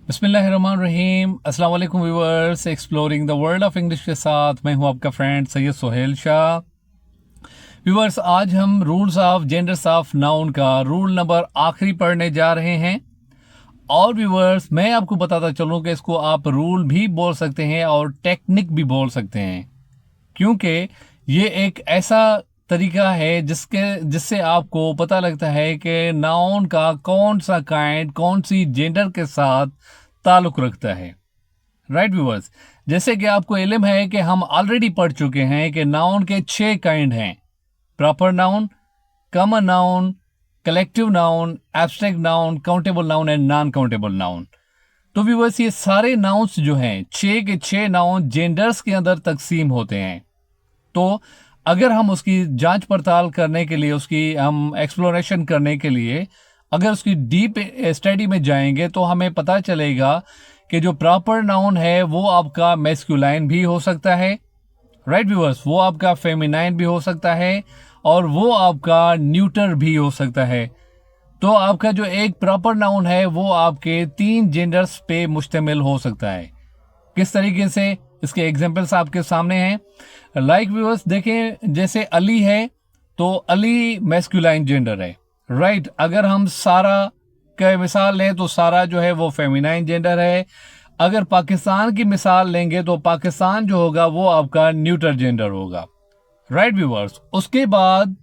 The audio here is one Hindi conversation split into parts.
बिस्मिल्लाहिर्रहमानिर्रहीम। अस्सलाम वालेकुम viewers, exploring the world of English के साथ मैं हूं आपका फ्रेंड सैयद सोहेल शाह। व्यूअर्स, आज हम rules of genders of noun का रूल नंबर आखिरी पढ़ने जा रहे हैं। और व्यूअर्स, मैं आपको बताता चलूं कि इसको आप रूल भी बोल सकते हैं और टेक्निक भी बोल सकते हैं, क्योंकि ये एक ऐसा तरीका है जिससे आपको पता लगता है कि नाउन का कौन सा काइंड कौन सी जेंडर के साथ ताल्लुक रखता है। राइट व्यूअर्स, जैसे कि आपको इल्म है कि हम ऑलरेडी पढ़ चुके हैं कि नाउन के 6 काइंड हैं: proper noun, common noun, collective noun, abstract noun, countable noun and non countable noun. तो व्यूअर्स, ये सारे नाउन्स जो हैं, 6 के 6 नाउन जेंडर्स के अंदर तकसीम होते हैं। तो अगर हम उसकी जांच पड़ताल करने के लिए, उसकी हम एक्सप्लोरेशन करने के लिए अगर उसकी डीप स्टडी में जाएंगे तो हमें पता चलेगा कि जो प्रॉपर नाउन है वो आपका मैस्कुलाइन भी हो सकता है। राइट व्यूअर्स, वो आपका फेमिनाइन भी हो सकता है और वो आपका न्यूटर भी हो सकता है। तो आपका जो एक प्रॉपर नाउन है वो आपके 3 जेंडर्स पे मुश्तमिल हो सकता है। किस तरीके से, इसके एग्जांपल्स आपके सामने हैं। लाइक व्यूअर्स, देखें, जैसे अली है तो अली मैस्कुलाइन जेंडर है। राइट, अगर हम सारा का मिसाल लें तो सारा जो है वो फेमिनाइन जेंडर है। अगर पाकिस्तान की मिसाल लेंगे तो पाकिस्तान जो होगा वो आपका न्यूटर जेंडर होगा। राइट व्यूअर्स, उसके बाद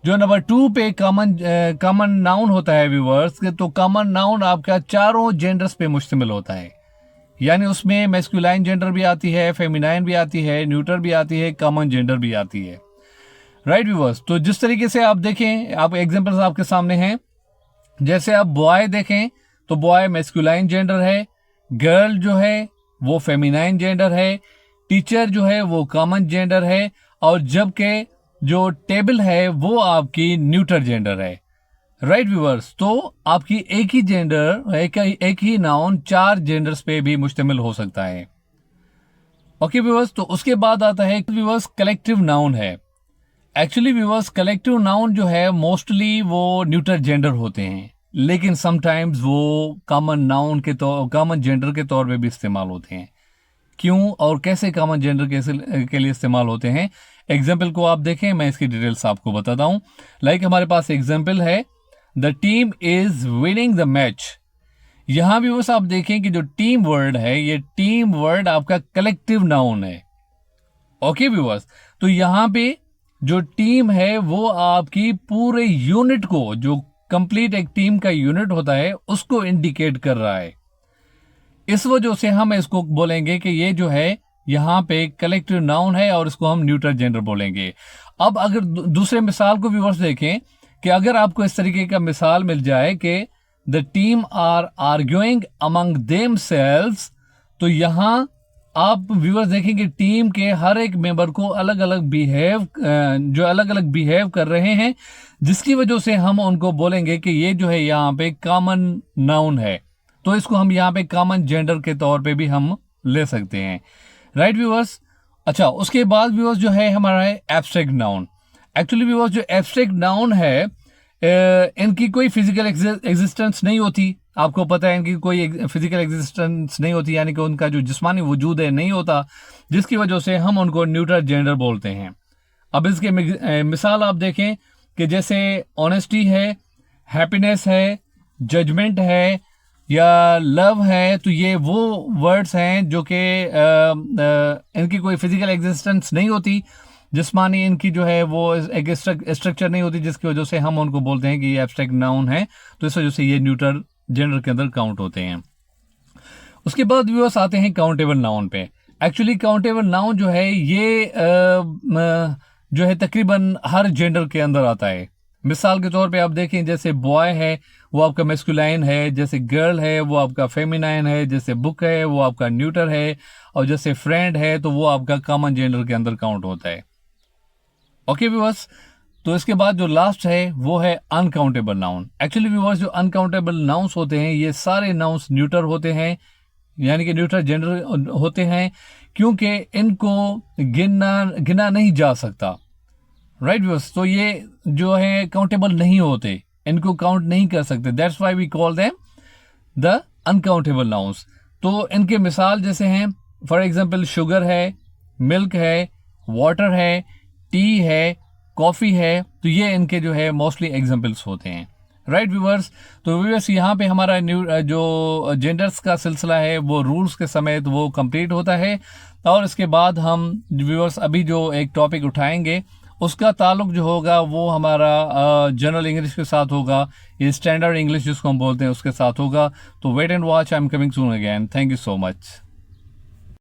जो नंबर 2 पे कॉमन नाउन होता है व्यूअर्स, तो कॉमन नाउन आपका चारों जेंडर्स पे मुश्तमिल होता है। यानी उसमें मैस्कुलाइन जेंडर भी आती है, फेमिनाइन भी आती है, न्यूटर भी आती है, कॉमन जेंडर भी आती है। राइट व्यूअर्स, तो जिस तरीके से आप देखें, आप एग्जांपल्स आपके सामने हैं। जैसे आप बॉय देखें तो बॉय मैस्कुलाइन जेंडर है, गर्ल जो है वो फेमिनाइन जेंडर है, टीचर जो है वो कॉमन जेंडर है, और जबकि जो टेबल है वो आपकी न्यूटर जेंडर है। राइट व्यूअर्स, तो आपकी एक ही जेंडर, एक ही नाउन 4 जेंडर्स पे भी मुश्तमिल हो सकता है। ओके व्यूअर्स, तो उसके बाद आता है व्यूअर्स कलेक्टिव नाउन है। एक्चुअली व्यूअर्स, कलेक्टिव नाउन जो है मोस्टली वो न्यूटर जेंडर होते हैं, लेकिन समटाइम्स वो कॉमन जेंडर के तौर पे भी इस्तेमाल होते हैं। क्यों और कैसे कॉमन जेंडर के लिए इस्तेमाल होते हैं, एग्जाम्पल को आप देखें, मैं इसकी डिटेल्स आपको बताता हूं। लाइक हमारे पास एग्जाम्पल है, the team is winning the match. यहां भी बस आप देखें कि जो टीम वर्ड है, ये टीम वर्ड आपका कलेक्टिव नाउन है। ओके व्यूअर्स, तो यहां पे जो टीम है वो आपकी पूरे यूनिट को, जो कंप्लीट एक टीम का यूनिट होता है, उसको इंडिकेट कर रहा है। इस वजह से हम इसको बोलेंगे कि ये जो है यहाँ पे कलेक्टिव नाउन है और इसको हम न्यूट्रल जेंडर बोलेंगे। अब अगर दूसरे मिसाल को व्यूअर्स देखें, कि अगर आपको इस तरीके का मिसाल मिल जाए कि the team are arguing among themselves, तो यहां आप व्यूअर्स देखेंगे टीम के हर एक मेंबर को अलग अलग बिहेव कर रहे हैं, जिसकी वजह से हम उनको बोलेंगे कि ये जो है यहाँ पे कॉमन नाउन है। तो इसको हम यहाँ पे कॉमन जेंडर के तौर पे भी हम ले सकते हैं। राइट व्यूअर्स, अच्छा, उसके बाद व्यूअर्स जो है हमारा है एब्स्ट्रैक्ट नाउन। एक्चुअली व्यूअर्स, जो एब्स्ट्रैक्ट नाउन है इनकी कोई फिजिकल एग्जिस्टेंस नहीं होती। आपको पता है इनकी कोई फिजिकल एग्जिस्टेंस नहीं होती, यानी कि उनका जो जिस्मानी वजूद है नहीं होता, जिसकी वजह से हम उनको न्यूट्रल जेंडर बोलते हैं। अब इसके मिसाल आप देखें कि जैसे ऑनेस्टी है, हैप्पीनेस है, जजमेंट है या लव है, तो ये वो वर्ड्स हैं जो कि इनकी कोई फिजिकल एग्जिस्टेंस नहीं होती, जिस्मानी इनकी जो है वो एक स्ट्रक्चर नहीं होती, जिसकी वजह से हम उनको बोलते हैं कि ये एब्स्ट्रैक्ट नाउन है। तो इस वजह से ये न्यूट्रल जेंडर के अंदर काउंट होते हैं। उसके बाद व्यूअर्स आते हैं काउंटेबल नाउन पे। एक्चुअली काउंटेबल नाउन जो है ये जो है तकरीबन हर जेंडर के अंदर आता है। मिसाल के तौर पे आप देखें, जैसे बॉय है वो आपका मैस्कुलाइन है, जैसे गर्ल है वो आपका फेमिनाइन है, जैसे बुक है वो आपका न्यूटर है, और जैसे फ्रेंड है तो वो आपका कॉमन जेंडर के अंदर काउंट होता है। ओके व्यूअर्स, तो इसके बाद जो लास्ट है वो है अनकाउंटेबल नाउन। एक्चुअली व्यूअर्स, जो अनकाउंटेबल नाउन्स होते हैं ये सारे नाउन्स न्यूटर होते हैं, यानी कि न्यूट्रल जेंडर होते हैं, क्योंकि इनको गिना नहीं जा सकता। राइट व्यूअर्स, तो ये जो है काउंटेबल नहीं होते, इनको काउंट नहीं कर सकते। That's why we call them the uncountable nouns. तो इनके मिसाल जैसे हैं, फॉर एग्जांपल शुगर है, मिल्क है, वाटर है, टी है, कॉफ़ी है। तो ये इनके जो है मोस्टली एग्जांपल्स होते हैं। राइट व्यूवर्स, तो व्यूवर्स यहाँ पे हमारा न्यू जो जेंडर्स का सिलसिला है वो रूल्स के समेत वो कंप्लीट होता है। और इसके बाद हम व्यूवर्स अभी जो एक टॉपिक उठाएंगे उसका ताल्लुक जो होगा वो हमारा जनरल इंग्लिश के साथ होगा, ये स्टैंडर्ड इंग्लिश जिसको हम बोलते हैं उसके साथ होगा। तो wait and watch, I am coming soon again. Thank you so much.